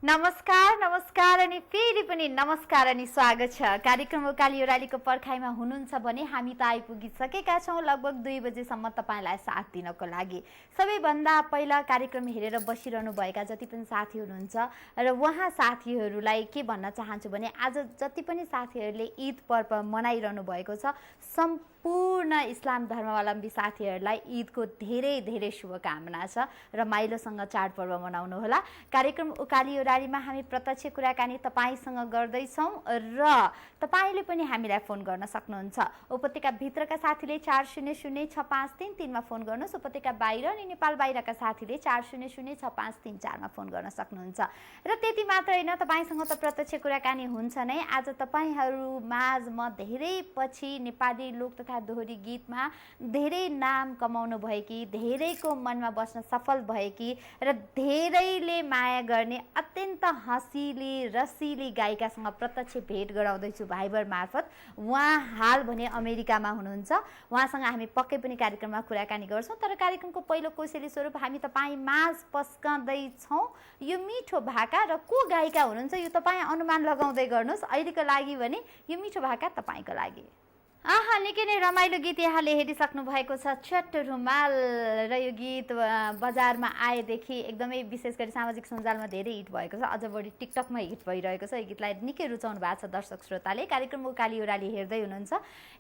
नमस्कार नमस्कार अनि फेरि पनि नमस्कार अनि स्वागत छ कार्यक्रम उकाली ओह्रालीको पर्खाइमा हुनुहुन्छ भने हामी त आइपुगिसकेका छौँ लगभग 2 बजेसम्म तपाईलाई साथ दिनको लागि। सबैभन्दा पहिला कार्यक्रम हेरेर बसिरहनु भएका जति पनि साथी हुनुहुन्छ र उहाँ साथीहरूलाई के भन्न चाहन्छु भने आज जति पनि साथीहरूले ईद पर्व मनाइरहनु भएको छ सम्पूर्ण इस्लाम धर्मावलम्बी साथीहरूलाई ईदको धेरै धेरै शुभकामना छ। रमाइलोसँग चाडपर्व मनाउनु होला। कार्यक्रम उकाली ओह्रालीमा हामी प्रत्यक्ष कुराकानी तपाईसँग गर्दैछौँ र तपाईले पनि हामीलाई फोन गर्न सक्नुहुन्छ। उपत्यका भित्रका साथीले 400653 मा फोन गर्नुहोस्। उपत्यका बाहिर अनि नेपाल बाहिरका साथीले 400653 मा फोन गर्न सक्नुहुन्छ। र त्यति मात्र हैन, तपाईसँग त प्रत्यक्ष कुराकानी हुन्छ नै। आज तपाईहरू माझ म धेरै पछि नेपाली लोक तथा दोहोरी गीतमा धेरै नाम कमाउनु भएकी, धेरैको मनमा बस्न सफल भएकी र धेरैले माया गर्ने अत्यन्त हँसिली रसिली गायिकासँग प्रत्यक्ष भेट गराउँदैछु भाइबर मार्फत। उहाँ हाल भने अमेरिकामा हुनुहुन्छ। उहाँसँग हामी पक्कै पनि कार्यक्रममा कुराकानी गर्छौँ। तर कार्यक्रमको पहिलो कोसेली स्वरूप हामी तपाईँ माझ पस्कँदैछौँ यो मिठो भाका र को गायिका हुनुहुन्छ यो तपाईँ अनुमान लगाउँदै गर्नुहोस्। अहिलेको लागि भने यो मिठो भाका तपाईँको लागि। निकै नै रमाइलो गीत यहाँले हेरिसक्नु भएको छ चट्ट रुमाल र यो गीत बजारमा आएदेखि एकदमै विशेष गरी सामाजिक सञ्जालमा धेरै हिट भएको छ। अझ बढी टिकटकमा हिट भइरहेको छ। यो गीतलाई निकै रुचाउनु भएको छ दर्शक श्रोताले। कार्यक्रम उकाली ओह्राली हेर्दै हुनुहुन्छ।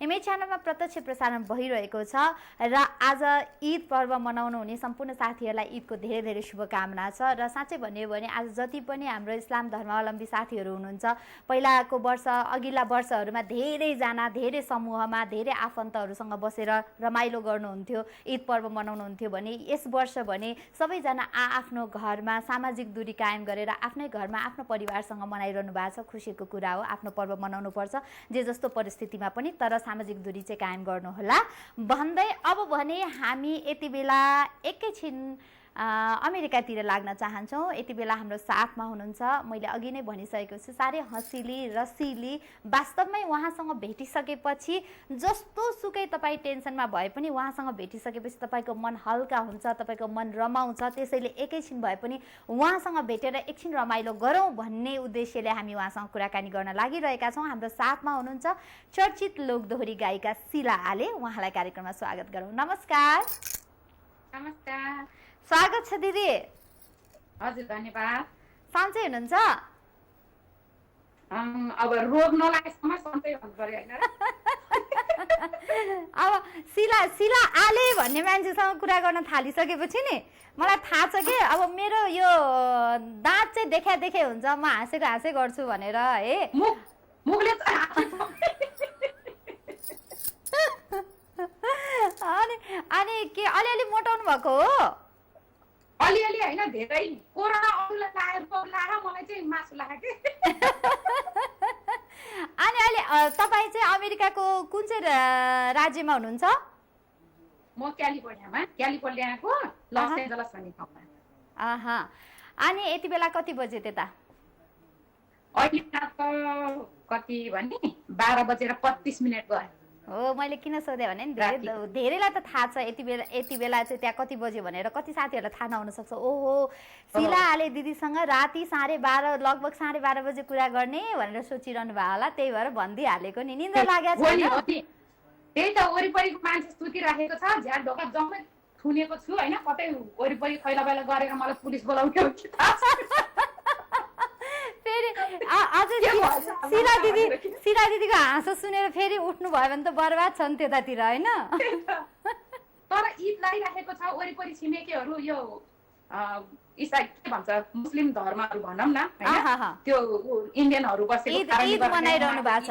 एमए च्यानलमा प्रत्यक्ष प्रसारण भइरहेको छ र आज ईद पर्व मनाउनु हुने सम्पूर्ण साथीहरूलाई ईदको धेरै धेरै शुभकामना छ। र साँच्चै भन्यो भने आज जति पनि हाम्रो इस्लाम धर्मावलम्बी साथीहरू हुनुहुन्छ, पहिलाको वर्ष अघिल्ला वर्षहरूमा धेरैजना धेरै समूहमा धेरै आफन्तहरूसँग बसेर रमाइलो गर्नुहुन्थ्यो, ईद पर्व मनाउनुहुन्थ्यो भने यस वर्ष भने सबैजना आफ्नो घरमा सामाजिक दूरी कायम गरेर आफ्नै घरमा आफ्नो परिवारसँग मनाइरहनु भएको छ। खुसीको कुरा हो, आफ्नो पर्व मनाउनु पर्छ जे जस्तो परिस्थितिमा पनि, तर सामाजिक दूरी चाहिँ कायम गर्नुहोला भन्दै अब भने हामी यति बेला एकैछिन अमेरिकातिर लाग्न चाहन्छौँ। यति बेला हाम्रो साथमा हुनुहुन्छ, मैले अघि नै भनिसकेको छु, साह्रै हँसिली रसिली। वास्तवमै उहाँसँग भेटिसकेपछि जस्तो सुकै तपाईँ टेन्सनमा भए पनि उहाँसँग भेटिसकेपछि तपाईँको मन हल्का हुन्छ, तपाईँको मन रमाउँछ। त्यसैले एकैछिन भए पनि उहाँसँग भेटेर एकछिन रमाइलो गरौँ भन्ने उद्देश्यले हामी उहाँसँग कुराकानी गर्न लागिरहेका छौँ। हाम्रो साथमा हुनुहुन्छ चर्चित लोकदोहोरी गायिका शिला आले। उहाँलाई कार्यक्रममा स्वागत गरौँ। नमस्कार। नमस्कार, स्वागत छ दिदी। हजुर धन्यवाद। सन्चै हुनुहुन्छ? अब रोग नलागेसम्म सन्चै हुनु पर्यो हैन र? अब शिला आले भन्ने मान्छेसँग कुरा गर्न थालिसकेपछि नि मलाई थाहा छ कि अब मेरो यो दाँत चाहिँ देखाइ हुन्छ, म हाँसै गर्छु भनेर है। मुखले अनि के अलिअलि मोटाउनु भएको हो? अलिअलि होइन, धेरै। कोरोना अरूलाई लाएर मलाई चाहिँ मासु लाग्यो। अनि अहिले तपाईँ चाहिँ अमेरिकाको कुन चाहिँ राज्यमा हुनुहुन्छ? म क्यालिफोर्नियाको लस एन्जलस भन्ने ठाउँमा। अनि यति बेला कति बजे त्यता? अहिले त कति भने 12:35 भयो। हो, मैले किन सोधेँ भने नि धेरैलाई त थाहा छ यति बेला चाहिँ त्यहाँ कति बजे भनेर। कति साथीहरूलाई थाहा नहुन सक्छ। ओहो, शिला आले दिदीसँग राति 12:30 लगभग 12:30 बजे कुरा गर्ने भनेर सोचिरहनु भयो होला, त्यही भएर भनिदिइहालेको नि। निन्द्रा लागेको छ? त्यही त, वरिपरिको मान्छे सुतिराखेको छ, झ्याल ढोका जम्मै थुनेको छु होइन। कतै वरिपरि खैला बैला गरेर मलाई पुलिस बोलाउने हो कि फेरि अझ शिला दिदीको हाँसो सुनेर फेरि उठ्नु भयो भने त बर्बाद छ नि त्यतातिर होइन? तर ईद लागिराखेको छ वरिपरि छिमेकीहरू, यो इसाई के भन्छ मुस्लिम धर्महरू भनौँ न होइन, त्यो इन्डियनहरू बसेको ईद मनाइरहनु भएको छ।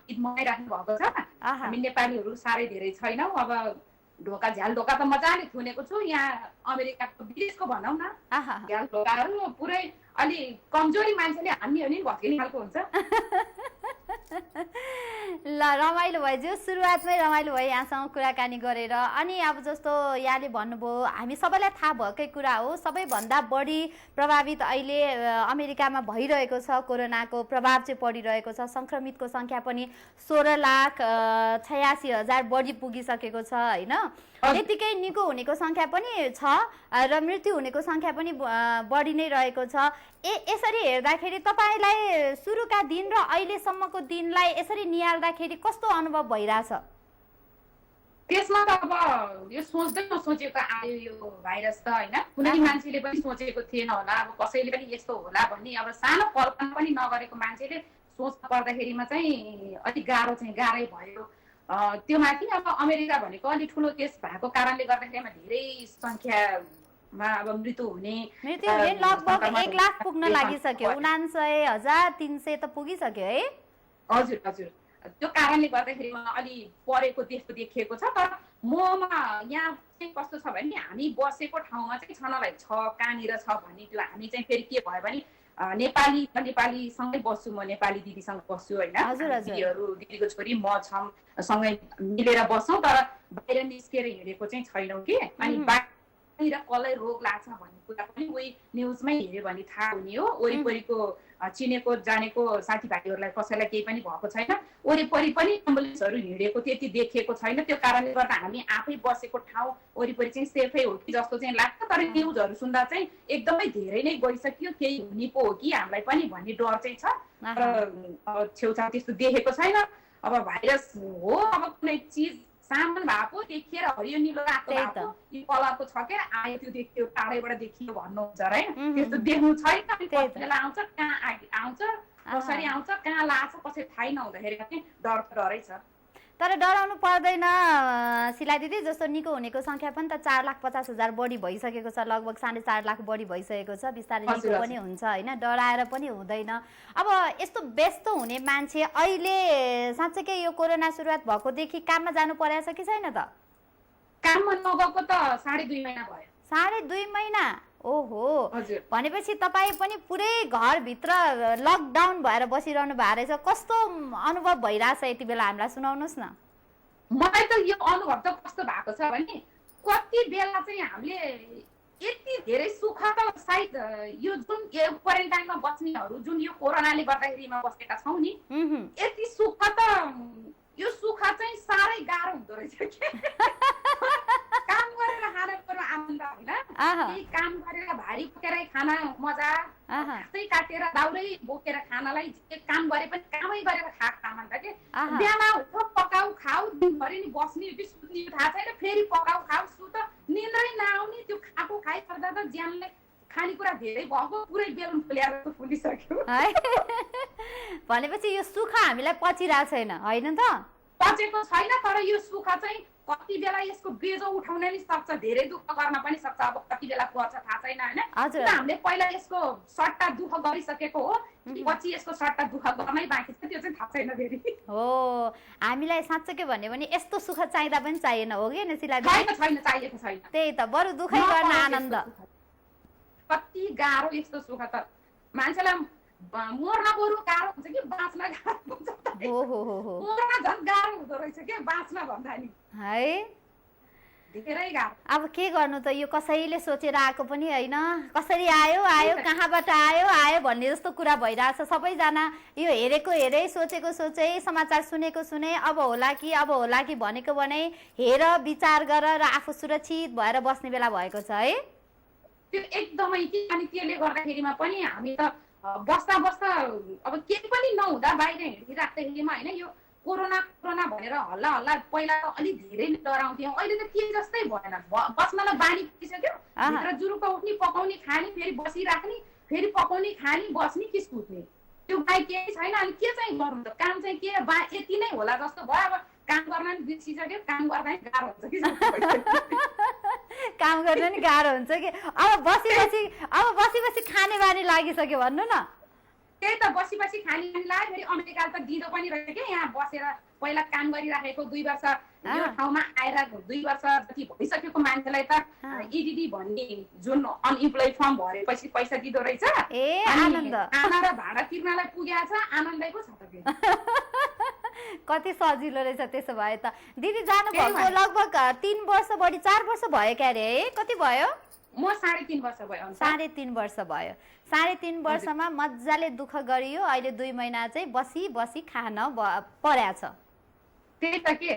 ईद मनाइराख्नु भएको छ। हामी नेपालीहरू साह्रै धेरै छैनौँ। अब झ्याल ढोका त मजाले थुनेको छु। यहाँ अमेरिकाको विदेशको भनौँ न, झ्याल ढोकाहरू पुरै अलि कमजोरी मान्छेले हान्ने हो नि भत्किने खालको हुन्छ। ल, रमाइलो भयो जो, सुरुवातमै रमाइलो भयो यहाँसँग कुराकानी गरेर। अनि अब जस्तो यहाँले भन्नुभयो, हामी सबैलाई थाहा भएकै कुरा हो, सबैभन्दा बढी प्रभावित अहिले अमेरिकामा भइरहेको छ। कोरोनाको प्रभाव चाहिँ परिरहेको छ। सङ्क्रमितको सङ्ख्या पनि 16,86,000 बढी पुगिसकेको छ होइन। यतिकै निको हुनेको संख्या पनि छ र मृत्यु हुनेको संख्या पनि बढी नै रहेको छ। यसरी हेर्दाखेरि तपाईलाई सुरुका दिन र अहिलेसम्मको दिनलाई यसरी निहाल्दाखेरि कस्तो अनुभव भइराछ? त्यसमा त अब यो सोच्दै नसोचेको आयो यो भाइरस त हैन, कुनै मान्छेले पनि सोचेको थिएन होला, अब कसैले पनि यस्तो होला भन्ने अब सानो कल्पना पनि नगरेको मान्छेले सोच्न पर्दाखेरिमा चाहिँ अलिक गाह्रै भयो। त्यो माथि अब अमेरिका भनेको अलि ठुलो देश भएको कारणले गर्दाखेरिमा धेरै संख्यामा अब मृत्यु हुने लगभग 1 लाख पुग्न लागिसक्यो, 79,300 त पुगिसक्यो है। हजुर हजुर, त्यो कारणले गर्दाखेरिमा अलि परेको देशको देखिएको छ। तर ममा यहाँ चाहिँ कस्तो छ भने हामी बसेको ठाउँमा चाहिँ छनलाई छ कहाँनिर छ भने त्यो हामी चाहिँ फेरि के भयो भने नेपालीसँगै बस्छु, म नेपाली दिदीसँग बस्छु होइन, दिदीको छोरी म छौँ सँगै मिलेर बस्छौँ, तर बाहिर निस्केर हिँडेको चाहिँ छैनौँ कि। अनि बाहिर कसलाई रोग लाग्छ भन्ने कुरा पनि उही न्युजमै हेऱ्यो भने थाहा हुने हो। वरिपरिको चिनेको जानेको साथीभाइहरूलाई कसैलाई केही पनि भएको छैन, वरिपरि पनि एम्बुलेन्सहरू हिँडेको त्यति देखिएको छैन। त्यो कारणले गर्दा हामी आफै बसेको ठाउँ वरिपरि चाहिँ सेफै हो कि जस्तो चाहिँ लाग्छ। तर न्युजहरू सुन्दा चाहिँ एकदमै धेरै नै गइसक्यो, केही हुने पो हो कि हामीलाई पनि भन्ने डर चाहिँ छ। तर छेउछाउ त्यस्तो देखेको छैन। अब भाइरस हो, अब कुनै चिज सामान भएको देखेर हरियो निलो रातो भएको यो कलरको छ के आयो, त्यो देखियो टाढैबाट देखियो भन्नुहुन्छ र त्यस्तो देख्नु छैन। कति बेला आउँछ, कहाँ आउँछ, कसरी आउँछ, कहाँ लाग्छ कसै थाहै नहुँदाखेरि चाहिँ डरै छ। तर डराउनु पर्दैन शिला दिदी, जस्तो निको हुनेको संख्या पनि त 4,50,000 बढी भइसकेको छ, लगभग 4.5 लाख बढी भइसकेको छ। बिस्तारै निको पनि हुन्छ होइन, डराएर पनि हुँदैन। अब यस्तो व्यस्त हुने मान्छे अहिले साँच्चै यो कोरोना सुरुवात भएकोदेखि काममा जानु परेछ कि छैन त? काममा नगएको त 2.5 महिना भयो। 2.5 महिना? ओहो, भनेपछि तपाईँ पनि पुरै घरभित्र लकडाउन भएर बसिरहनु भएको रहेछ। कस्तो अनुभव भइरहेछ यति बेला हामीलाई सुनाउनुहोस् न। मलाई त यो अनुभव त कस्तो भएको छ भने कति बेला चाहिँ हामीले यति धेरै सुख त सायद यो जुन क्वारेन्टाइनमा बस्नेहरू जुन यो कोरोनाले गर्दाखेरिमा बसेका छौँ नि, यति सुख त यो सुख चाहिँ साह्रै गाह्रो हुँदो रहेछ के। काम गरेर खानाको आनन्द होइन, केही काम गरेर भारी बोकेर खाना मजा, हातै काटेर दाउरै बोकेर खानालाई काम गरे पनि कामै गरेर खाएको आनन्द के। बिहामा उठो पकाऊ खाऊ, दिनभरि नि बस्ने सुत्ने थाहा छैन, फेरि पकाऊ खाऊ सुत, निन्द्रै नआउने, त्यो खाएको खाइ पर्दा त ज्यानले खानेकुरा धेरै भएको पुरै बेलुन फुल्याएर फुलिसक्यो। भनेपछि यो सुख हामीलाई पचिरहेको छैन होइन त? पचेको छैन, तर यो सुख चाहिँ कति बेला यसको बेजो उठाउन नि सक्छ, धेरै दुःख गर्न पनि सक्छ। अब कति बेला पर्छ थाहा छैन होइन। हामीले पहिला यसको सट्टा दुःख गरिसकेको हो, पछि यसको सट्टा दुःख गर्नै बाँकी छ, त्यो चाहिँ थाहा छैन फेरि। हो, हामीलाई साँच्चै भन्यो भने यस्तो सुख चाहिँदा पनि चाहिएन हो कि शिला दिदी? छैन, चाहिएको छैन। त्यही त, बरु दुःखै गर्न आनन्द। कति गाह्रो यस्तो सुख त, मान्छेलाई मर्न बरु गाह्रो हुन्छ कि बाँच्न गाह्रो हुन्छ। मर्न झन् गाह्रो हुँदो रहेछ के बाँच्न भन्दा नि है, धेरै गाह्रो। अब के गर्नु त, यो कसैले सोचेर आएको पनि होइन, कसरी आयो कहाँबाट आयो भन्ने जस्तो कुरा भइरहेछ। सबैजना यो हेरेको हेरे, सोचेको सोचे, समाचार सुनेको सुने, अब होला कि भनेको भने हेर विचार गर र आफू सुरक्षित भएर बस्ने बेला भएको छ है। त्यो एकदमै कि, अनि त्यसले गर्दाखेरिमा पनि हामी त बस्दा अब केही पनि नहुँदा बाहिर हिँडिराख्दाखेरिमा होइन, यो कोरोना भनेर हल्ला पहिला त अलिक धेरै नै डराउँथ्यौँ, अहिले त के जस्तै भएन। बस्नलाई बानी पुगिसक्यो, भित्र जुरुक्क उठ्ने, पकाउने, खाने, फेरि बसिराख्ने, फेरि पकाउने, खाने, बस्ने, कि सुत्ने, त्यो बाहेक केही छैन। अनि के चाहिँ गर्नु त, काम चाहिँ के यति नै होला जस्तो भयो। अब काम गर्न नि बिर्सिसक्यो, काम गर्दा नि गाह्रो हुन्छ कि। काम गर्न नि गाह्रो हुन्छ कि। अब बसी खाने बानी लागिसक्यो भन्नु न। त्यही त, बसी खाने बानी लाग्यो। फेरि अमेरिका त दिँदो पनि रहेछ क्या, यहाँ बसेर पहिला काम गरिराखेको 2 वर्ष यो ठाउँमा आएर 2 वर्ष जति भइसकेको मान्छेलाई त इडिडी भन्ने जुन अनइम्प्लोइड फर्म भरेपछि पैसा दिँदो रहेछ। आनन्द, खाना र भाडा तिर्नलाई पुगेको छ, आनन्दै पो छ त। कति सजिलो रहेछ त्यसो भए त। दिदी जानुभएको लगभग 3 वर्ष बढी 4 वर्ष भयो क्या अरे है? कति भयो? म 3.5 वर्ष भयो। 3.5 वर्ष भयो। 3.5 वर्षमा मजाले दुःख गरियो, अहिले 2 महिना चाहिँ बसी खान परेछ। त्यही त के,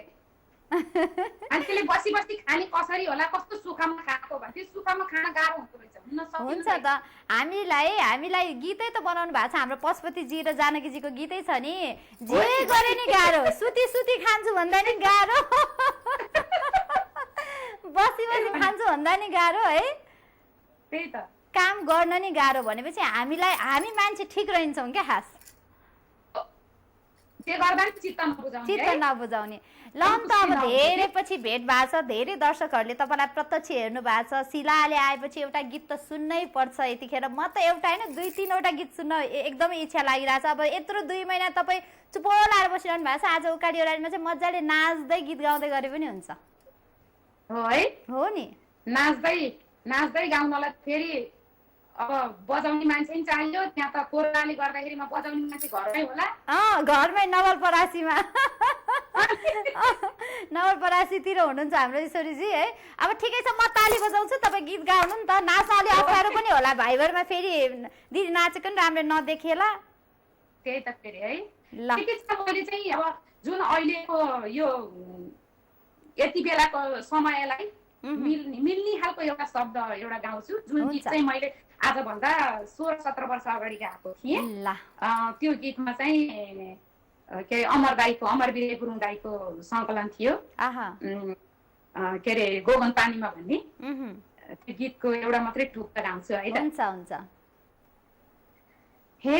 मान्छेले बसी बसी खाने कसरी होला, कस्तो सुखमा खाएको भन्थे, सुखमा खान गाह्रो हुँदो रहेछ। हुन्छ त, हामीलाई गीतै त बनाउनु भएको छ, हाम्रो पशुपतिजी र जानकीजीको गीतै छ नि, जे गरे नि गाह्रो, सुती खान्छु भन्दा नि गाह्रो, बसी खान्छु भन्दा नि गाह्रो है, त्यही त काम गर्न नि गाह्रो भनेपछि हामी मान्छे ठिक रहन्छौँ क्या खास, चित्त नबुझाउने। ल त अब धेरै पछि भेट भएको छ, धेरै दर्शकहरूले तपाईँलाई प्रत्यक्ष हेर्नु भएको छ, शिलाले आएपछि एउटा गीत त सुन्नै पर्छ यतिखेर, म त एउटा होइन 2-3वटा गीत सुन्न एकदमै इच्छा लागिरहेछ। अब यत्रो 2 महिना तपाईँ चुपो लाएर बसिरहनु भएको छ, आज उकाली ओह्रालीमा चाहिँ मजाले नाच्दै गीत गाउँदै गरे पनि हुन्छ हो है? हो नि, नाच्दै गाउनलाई फेरि अब बजाउने मान्छे नि चाहियो, त्यहाँ त कोरोनाले गर्दाखेरि बजाउने मान्छे घरमै होला, घरमै नवलपरासीमा नवलपरासीतिर हुनुहुन्छ हाम्रो ईश्वरीजी है। अब ठिकै छ, म ताली बजाउँछु, तपाईँ गीत गाउनु नि त, नाच्न अलि अप्ठ्यारो पनि होला, भाइबरमा फेरि दिदी नाचेको नि राम्रो नदेखिएला, त्यही त फेरि है। ल ठिकै छ, मैले चाहिँ अब जुन अहिलेको यो यति बेलाको समयलाई मिल्ने खालको एउटा शब्द एउटा गाउँछु, जुन गीत चाहिँ मैले आजभन्दा 16-17 वर्ष अगाडि गाएको थिएँ। त्यो गीतमा चाहिँ के अरे अमर वीर गुरुङ दाईको सङ्कलन थियो, के अरे गोगन पानीमा भन्ने, त्यो गीतको एउटा मात्रै टुक्का गाउँछु है त। हुन्छ। हे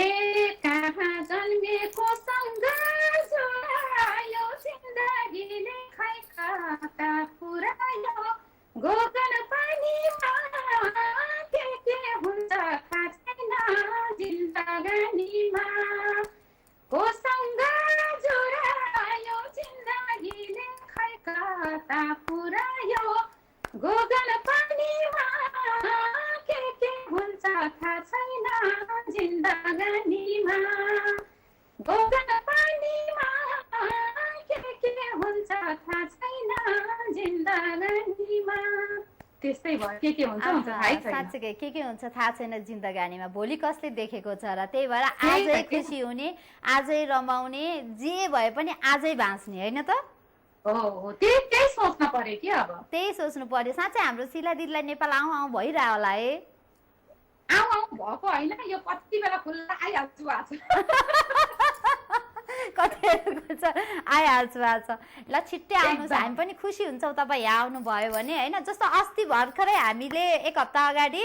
कहाँ जन्मेको सङ्घर्ष यो जिन्दगीले खै कता पुर्यायो, गोगन पानीमा के हुन्छ थाहा छैन जिन्दगानीमा, कोसँग जोडायो जिन्दगीले खै कता पुर्यायो, गोगन पानीमा के हुन्छ थाहा छैन जिन्दगानीमा, गोगन पानीमा के हुन्छ थाहा छैन जिन्दगानीमा। त्यस्तै भयो, के हुन्छ साँच्चै के हुन्छ थाहा छैन जिन्दगानीमा, भोलि कसले देखेको छ र, त्यही भएर आजै खुसी हुने, आजै रमाउने, जे भए पनि आजै बाँच्ने होइन त। त्यही सोच्नु पर्यो कि, अब त्यही सोच्नु पर्यो। साँच्चै हाम्रो शिला दिदीलाई नेपाल आउँ भइरह्यो होला है, आउँ भएको होइन, यो कति बेला खुल्ला आइहाल्छु आइहाल्छु आज। ल छिट्टै आउनुहोस्, हामी पनि खुसी हुन्छौँ तपाईँ यहाँ आउनुभयो भने होइन। जस्तो अस्ति भर्खरै हामीले 1 हप्ता अगाडि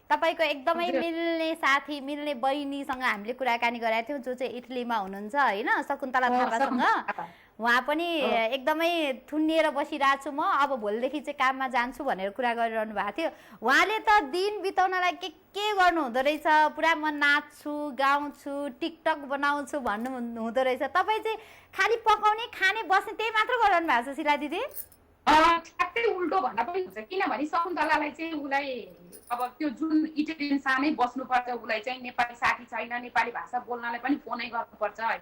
तपाईँको एकदमै मिल्ने साथी, मिल्ने बहिनीसँग हामीले कुराकानी गरेका थियौँ, जो चाहिँ इटलीमा हुनुहुन्छ होइन, शकुन्तला थापासँग। उहाँ पनि एकदमै थुनिएर बसिरहेको छु म, अब भोलिदेखि चाहिँ काममा जान्छु भनेर कुरा गरिरहनु भएको थियो। उहाँले त दिन बिताउनलाई के गर्नु हुँदो रहेछ, पुरा म नाच्छु, गाउँछु, टिकटक बनाउँछु भन्नु हुँदो रहेछ। तपाईँ चाहिँ खालि पकाउने, खाने, बस्ने त्यही मात्र गरिरहनु भएको छ शिला दिदी? ठ्याक्कै उल्टो भन्दा पनि हुन्छ, किनभने शकुन्तलालाई चाहिँ उसलाई अब त्यो जुन इटालियन सानै बस्नुपर्छ, उसलाई चाहिँ नेपाली साथी छैन, नेपाली भाषा बोल्नलाई पनि फोनै गर्नुपर्छ होइन।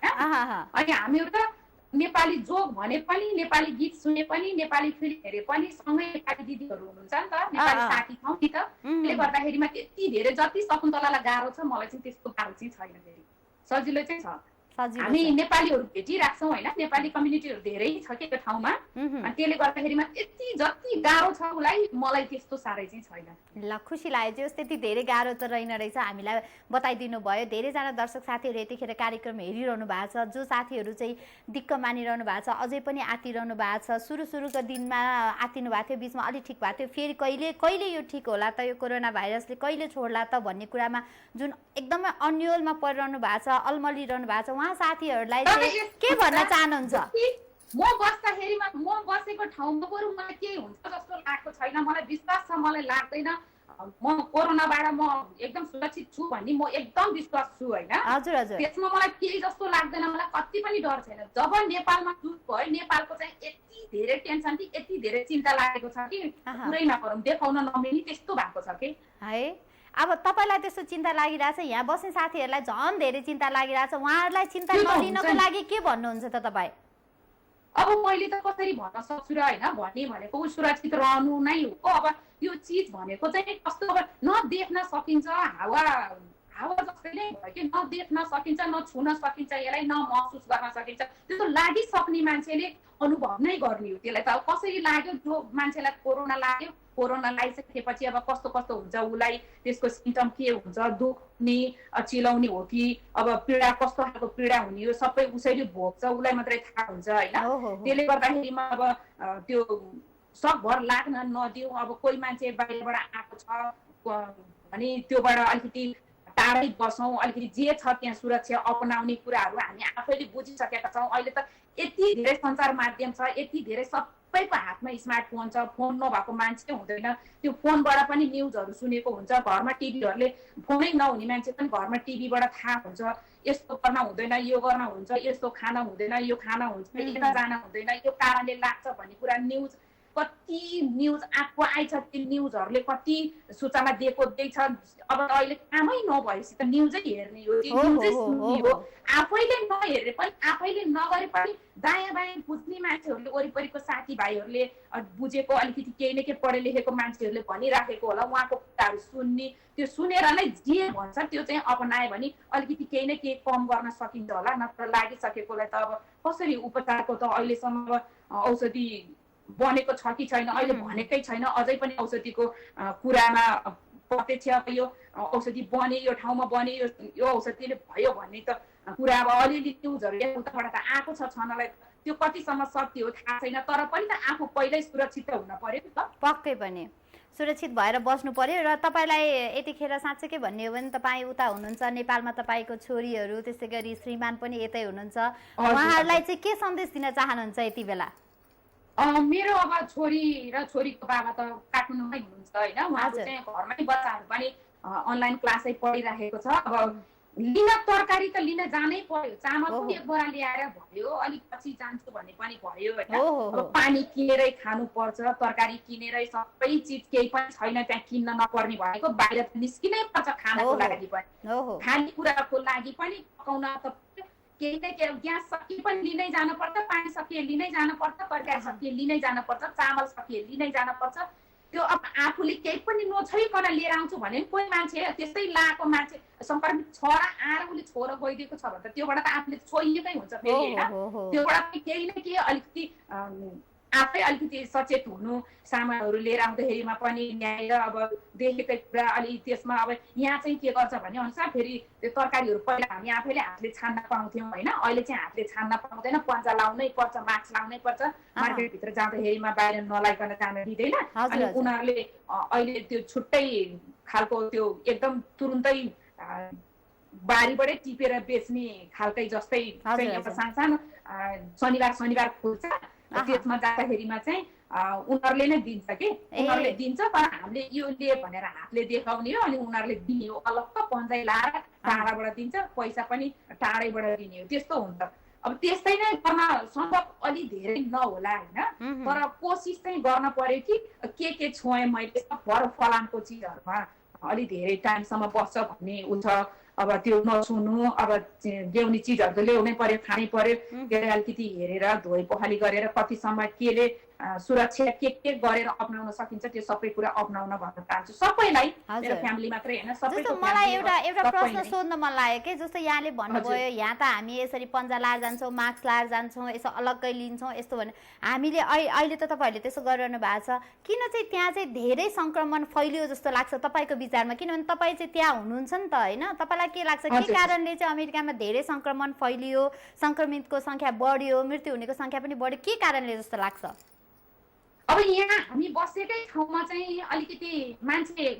अनि हामीहरू त नेपाली जोक भने पनि, नेपाली गीत सुने पनि, नेपाली फिल्म हेरे पनि सँगै नेपाली दिदीहरू हुनुहुन्छ नि त, नेपाली साथी छौँ नि त। त्यसले गर्दाखेरिमा त्यति धेरै जति शकुन्तलालाई गाह्रो छ, मलाई चाहिँ त्यस्तो गाह्रो चाहिँ छैन, फेरि सजिलो चाहिँ छ। हामी नेपालीहरू भेटिराख्छौँ होइन, नेपाली कम्युनिटीहरू धेरै छ कि त्यो ठाउँमा, अनि त्यसले गर्दाखेरिमा त्यति जति गाह्रो छ उसलाई, मलाई त्यस्तो साह्रै चाहिँ छैन। ल खुसी लाग्यो, त्यति धेरै गाह्रो त रहेन रहेछ, हामीलाई बताइदिनु भयो। धेरैजना दर्शक साथीहरू यतिखेर कार्यक्रम हेरिरहनु भएको छ, जो साथीहरू चाहिँ दिक्क मानिरहनु भएको छ, अझै पनि आतिरहनु भएको छ। सुरुको दिनमा आतिनु भएको थियो, बिचमा अलिक ठिक भएको थियो, फेरि कहिले यो ठिक होला त, यो कोरोना भाइरसले कहिले छोड्ला त भन्ने कुरामा जुन एकदमै अन्यलमा परिरहनु भएको छ, अल्मलिरहनु भएको छ, उहाँ साथीहरूलाई चाहिँ के भन्न चाहनुहुन्छ? म बस्दाखेरिमा, म बसेको ठाउँमा बरु मलाई केही हुन्छ जस्तो लागेको छैन, मलाई विश्वास छ, मलाई लाग्दैन म कोरोनाबाट म एकदम सुरक्षित छु भन्ने म एकदम विश्वास छु होइन। त्यसमा मलाई केही जस्तो लाग्दैन, मलाई कति पनि डर छैन। जब नेपालमा जुट भयो, नेपालको चाहिँ यति धेरै टेन्सन कि यति धेरै चिन्ता लागेको छ कि पुरै नगरौँ, देखाउन नमिल्ने त्यस्तो भएको छ कि है। अब तपाईँलाई त्यस्तो चिन्ता लागिरहेछ, यहाँ बस्ने साथीहरूलाई झन् धेरै चिन्ता लागिरहेछ, उहाँहरूलाई चिन्ता नलिनको लागि के भन्नुहुन्छ त तपाईँ? अब मैले त कसरी भन्न सक्छु र होइन, भन्ने भनेको सुरक्षित रहनु नै हो। अब यो चिज भनेको चाहिँ कस्तो, अब नदेख्न सकिन्छ, हावा जस्तै नै भयो कि न देख्न सकिन्छ न छुन सकिन्छ यसलाई न महसुस गर्न सकिन्छ त्यो लागिसक्ने मान्छेले अनुभव नै गर्ने हो त्यसलाई त कसरी लाग्यो जो मान्छेलाई कोरोना लाग्यो कोरोना लागिसकेपछि अब कस्तो कस्तो हुन्छ उसलाई त्यसको सिम्टम के हुन्छ दुख्ने चिलाउने हो कि अब पीडा कस्तो खालको पीडा हुने हो सबै उसैले भोग्छ उसलाई मात्रै थाहा हुन्छ होइन त्यसले गर्दाखेरिमा अब त्यो सकभर लाग्न नदिउँ अब कोही मान्छे बाहिरबाट आएको छ भने त्योबाट अलिकति टाढै बसौँ अलिकति जे छ त्यहाँ सुरक्षा अपनाउने कुराहरू हामी आफैले बुझिसकेका छौँ अहिले त यति धेरै सञ्चार माध्यम छ यति धेरै सबैको हातमा स्मार्टफोन छ फोन नभएको मान्छे हुँदैन त्यो फोनबाट पनि न्युजहरू सुनेको हुन्छ घरमा टिभीहरूले फोनै नहुने मान्छे पनि घरमा टिभीबाट थाहा हुन्छ यस्तो गर्न हुँदैन यो गर्न हुन्छ यस्तो खान हुँदैन यो खान हुन्छ यता जान हुँदैन यो कारणले लाग्छ भन्ने कुरा न्युज कति न्युज आएको आइछ त्यो न्युजहरूले कति सूचना दिएको छ अब अहिले कामै नभएपछि त न्युजै हेर्ने हो त्यो न्युजै सुन्ने हो आफैले नहेरे पनि आफैले नगरे पनि दायाँ बायाँ बुझ्ने मान्छेहरूले वरिपरिको साथीभाइहरूले बुझेको अलिकति केही न केही पढे लेखेको मान्छेहरूले भनिराखेको होला उहाँको कुराहरू सुन्ने त्यो सुनेर नै जे भन्छ त्यो चाहिँ अपनायो भने अलिकति केही न केही कम गर्न सकिन्छ होला नत्र लागिसकेकोलाई त अब कसरी उपचारको त अहिलेसम्म औषधि बनेको छ कि छैन अहिले भनेकै छैन अझै पनि औषधिको कुरामा प्रत्यक्ष अब यो औषधि बने यो ठाउँमा बने यो औषधिले भयो भन्ने त कुरा अब अलिअलि न्युजहरू उताबाट त आएको छ छनलाई त्यो कतिसम्म सत्य हो थाहा छैन तर पनि त आफू पहिल्यै सुरक्षित हुन पर्यो नि त पक्कै पनि सुरक्षित भएर बस्नु पर्यो र तपाईलाई यतिखेर साँच्चै भन्ने हो भने तपाईँ उता हुनुहुन्छ नेपालमा तपाईँको छोरीहरू त्यसै गरी श्रीमान पनि यतै हुनुहुन्छ उहाँहरूलाई चाहिँ के सन्देश दिन चाहनुहुन्छ यति बेला मेरो अब छोरी र छोरीको बाबा त काठमाडौँमै हुनुहुन्छ होइन उहाँहरू चाहिँ घरमै बच्चाहरू पनि अनलाइन क्लासै पढिराखेको छ अब लिन तरकारी त लिन जानै पर्यो चामल पनि एक बोरा ल्याएर भयो अलिक पछि जान्छु भन्ने पनि भयो होइन अब पानी किनेरै खानु पर्छ तरकारी किनेरै सबै चिज केही पनि छैन त्यहाँ किन्न नपर्ने भनेको बाहिर निस्किनै पर्छ खानको लागि पनि खाने कुराको लागि पनि पकाउन त केही न केही ग्यास सकिए पनि लिनै जानुपर्छ पानी सकिए लिनै जानुपर्छ तरकारी सकिए लिनै जानुपर्छ चामल सकिए लिनै जानुपर्छ त्यो अब आफूले केही पनि नछोइकन लिएर आउँछु भने कोही मान्छे त्यस्तै लाएको मान्छे संक्रमित छ र आएर उसले छोरो गइदिएको छ भने त त्योबाट त आफूले छोइएकै हुन्छ फेरि होइन त्योबाट पनि केही न केही अलिकति आफै अलिकति सचेत हुनु सामानहरू लिएर आउँदाखेरिमा पनि ल्याएर अब देखेकै कुरा अलि त्यसमा अब यहाँ चाहिँ के गर्छ भने अनुसार फेरि त्यो तरकारीहरू पहिला हामी आफैले हातले छान्न पाउँथ्यौँ होइन अहिले चाहिँ हातले छान्न पाउँदैन पन्जा लाउनै पर्छ मास्क लाउनै पर्छ मार्केटभित्र जाँदाखेरिमा बाहिर नलाइकन जान दिँदैन अनि उनीहरूले अहिले त्यो छुट्टै खालको त्यो एकदम तुरुन्तै बारीबाटै टिपेर बेच्ने खालकै जस्तै सानो शनिबार खुल्छ त्यसमा जाँदाखेरिमा चाहिँ उनीहरूले नै दिन्छ कि उनीहरूले दिन्छ तर हामीले यो लिए भनेर हातले देखाउने हो अनि उनीहरूले दिने हो अलग्ग पन्जाइ लाएर टाढाबाट दिन्छ पैसा पनि टाढैबाट दिने हो त्यस्तो हुन्छ अब त्यस्तै नै गर्न सम्भव अलि धेरै नहोला होइन तर कोसिस चाहिँ गर्न पर्यो कि के छोएँ मैले भर फलामको चिजहरूमा अलि धेरै टाइमसम्म बस्छ भन्ने हुन्छ अब त्यो नछुनु अब ल्याउने चिजहरू त ल्याउनै पर्यो खानै पर्यो त्यसलाई अलिकति हेरेर धोइ पखाली गरेर कतिसम्म केले सुरक्षा के गरेर अपनाउन सकिन्छ त्यो सबै कुरा अपनाउन भन्न चाहन्छु सबैलाई मेरो फ्यामिली मात्रै हैन सबैको मलाई एउटा प्रश्न सोध्न मन लाग्यो के जस्तो यहाँले भन्नुभयो यहाँ त हामी यसरी पन्जा लाएर जान्छौँ मास्क लाएर जान्छौँ यसो अलग्गै लिन्छौँ यस्तो भने हामीले अहिले त तपाईहरुले त्यसो गरिरहनु भएको छ किन चाहिँ त्यहाँ चाहिँ धेरै संक्रमण फैलियो जस्तो लाग्छ तपाईको विचारमा किनभने तपाई चाहिँ त्यहाँ हुनुहुन्छ नि त हैन तपाईलाई के लाग्छ के कारणले चाहिँ अमेरिकामा धेरै संक्रमण फैलियो संक्रमितको संख्या बढ्यो मृत्यु हुनेको संख्या पनि बढ्यो के कारणले जस्तो लाग्छ अब यहाँ हामी बसेकै ठाउँमा चाहिँ अलिकति मान्छे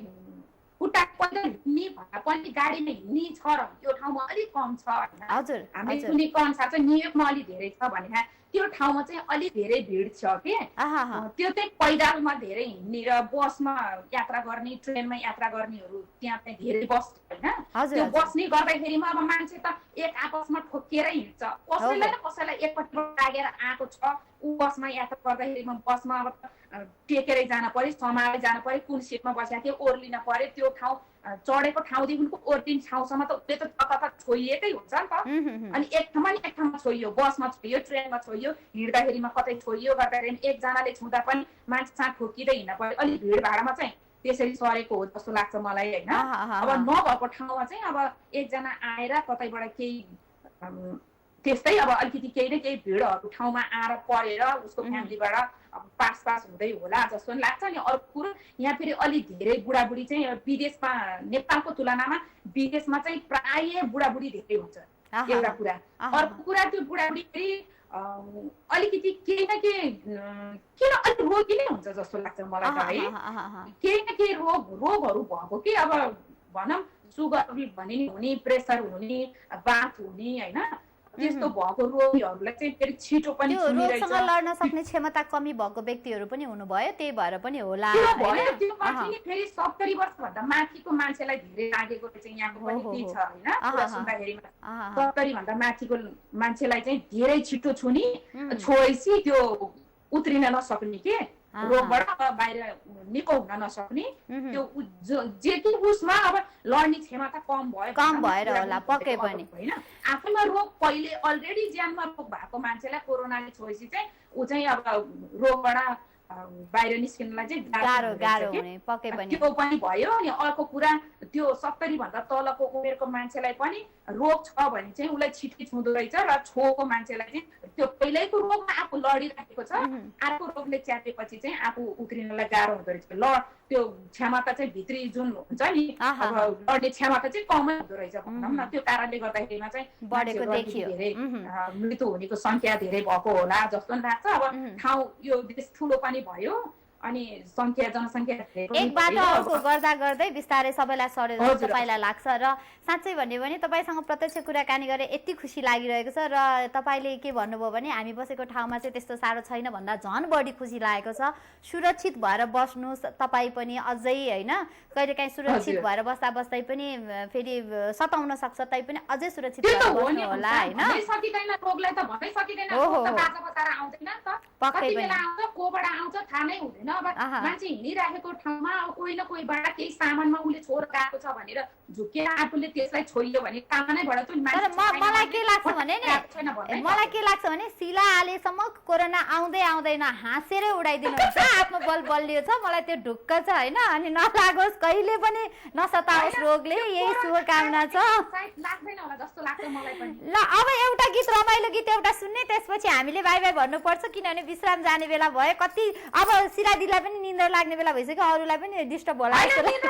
खुट्टा पैदल हिँड्ने भन्दा पनि गाडीमा हिँड्ने छ र यो ठाउँमा अलिक कम छ हैन हजुर हामी सुनेको अनुसार चाहिँ न्युयोर्कमा अलि धेरै छ भने त्यो ठाउँमा चाहिँ अलि धेरै भिड छ के त्यो चाहिँ पैदलमा धेरै हिँड्ने र बसमा यात्रा गर्ने ट्रेनमा यात्रा गर्नेहरू त्यहाँ चाहिँ धेरै बस हैन त्यो बस्ने गर्दाखेरिमा अब मान्छे त एक आपसमा ठोकिएरै हिँड्छ कसैलाई न कसैलाई एकपट्टिबाट लागेर आएको छ उ बसमा यात्रा गर्दाखेरिमा बसमा अब टेकेरै जान पर्यो समाएर जान पर्यो कुन सिटमा बसेको थियो ओर्लिन पर्यो त्यो ठाउँ चढेको ठाउँदेखिको ओर्लिने ठाउँसम्म त उसले त कता छोइएकै हुन्छ नि त अनि एक ठाउँमा छोइयो बसमा छोइयो ट्रेनमा छोइयो हिँड्दाखेरिमा कतै छोइयो गर्दाखेरि एकजनाले छुँदा पनि मान्छे चाँ ठोकिँदै हिँड्न पर्यो अलिक भिड भाडमा चाहिँ त्यसरी सरेको हो जस्तो लाग्छ मलाई हैन। अब नभएको ठाउँमा चाहिँ अब एकजना आएर कतैबाट केही त्यस्तै अब अलिकति केही न केही भिडहरू ठाउँमा आएर परेर उसको फ्यामिलीबाट पास हुँदै होला जस्तो लाग्छ। अनि अर्को कुरो यहाँ फेरि अलिक धेरै बुढाबुढी चाहिँ विदेशमा नेपालको तुलनामा विदेशमा चाहिँ प्राय बुढाबुढी धेरै हुन्छ एउटा कुरा। अर्को कुरा त्यो बुढाबुढी फेरि अलिकति केही न केही किन अलिक रोगी नै हुन्छ जस्तो लाग्छ मलाई त है। केही न केही रोगहरू भएको कि अब भनौँ सुगर भने नि हुने, प्रेसर हुने, बाथ हुने हैन, त्यस्तो भएको रोगीहरूलाई चाहिँ फेरि छिटो पनि रोगसँग लड्न सक्ने क्षमता कमी भएको व्यक्तिहरू पनि हुनुभयो, त्यही भएर पनि होला हैन। त्यो माथि फेरि 70 वर्षभन्दा माथिको मान्छेलाई धेरै लागेको चाहिँ यहाँको पनि त्यही छ हैन। कुरा सुन्दाखेरि 70 भन्दा माथिको मान्छेलाई चाहिँ धेरै छिटो छुनी छोएपछि त्यो उत्रिन नसक्ने के रोगबाट बाहिर निको हुन नसक्ने, त्यो जे कि उसमा अब लड्ने क्षमता कम भएर होला पक्कै पनि हैन। आफैमा रोग पहिले अलरेडी ज्यानमा रोग भएको मान्छेलाई कोरोनाले छोएपछि चाहिँ ऊ चाहिँ अब रोगबाट बाहिर निस्किनलाई चाहिँ गाह्रो हुने पक्कै पनि त्यो पनि भयो। अनि अर्को कुरा त्यो 70 भन्दा तलको उमेरको मान्छेलाई पनि रोग छ भने चाहिँ उसलाई छिटै छुँदो रहेछ र छोको मान्छेलाई चाहिँ त्यो पहिल्यैको रोगमा आफू लडिराखेको छ, अर्को रोगले च्यापेपछि चाहिँ आफू उत्रिनलाई गाह्रो हुँदो रहेछ। त्यो क्षमता चाहिँ भित्री जुन हुन्छ नि अब लड्ने क्षमता चाहिँ कमै हुँदो रहेछ भनौँ न। त्यो कारणले गर्दाखेरिमा चाहिँ बढेको देखियो, धेरै मृत्यु हुनेको संख्या धेरै भएको होला जस्तो लाग्छ। अब ठाउँ यो देश ठुलो पनि भयो अनि जनसंख्या एक बाटो अर्को गर्दै बिस्तारै सबैलाई सरे जस्तो तपाईँलाई लाग्छ। र साँच्चै भन्यो भने तपाईँसँग प्रत्यक्ष कुराकानी गरेर यति खुसी लागिरहेको छ। र तपाईँले के भन्नुभयो भने हामी बसेको ठाउँमा चाहिँ त्यस्तो साह्रो छैन भन्दा झन् बढी खुसी लागेको छ। सुरक्षित भएर बस्नुहोस् तपाईँ पनि अझै होइन, कहिलेकाहीँ सुरक्षित भएर बस्दै पनि फेरि सताउन सक्छ, तै पनि अझै सुरक्षित भएर बस्नु होला हैन। पक्कै पनि कोबाट आउँछ थाहा नै हुँदैन। अब मान्छे हिँडिराखेको ठाउँमा अब कोही न कोहीबाट केही सामानमा उसले छोएर गएको छ भनेर झुकेर आफूले त्यसलाई छोइयो भने कामनैबाट त मलाई के लाग्छ भने सिला आलेसम्म कोरोना आउँदैन हाँसेरै उडाइदिनु हुन्छ। आफ्नो बल बलियो छ, मलाई त्यो ढुक्क छ हैन। अनि नलागोस् कहिले पनि नसताओस् रोगले, यही शुभकामना छ। लाग्दैन होला जस्तो लाग्छ मलाई पनि। ल अब एउटा गीत, रमाइलो गीत एउटा सुन्ने, त्यसपछि हामीले बाइ बाइ भन्नुपर्छ किनभने विश्राम जाने बेला भयो। कति अब सिरादिलाई पनि निन्द्रा लाग्ने बेला भइसक्यो, अरूलाई पनि डिस्टर्ब होला जस्तो लाग्छ।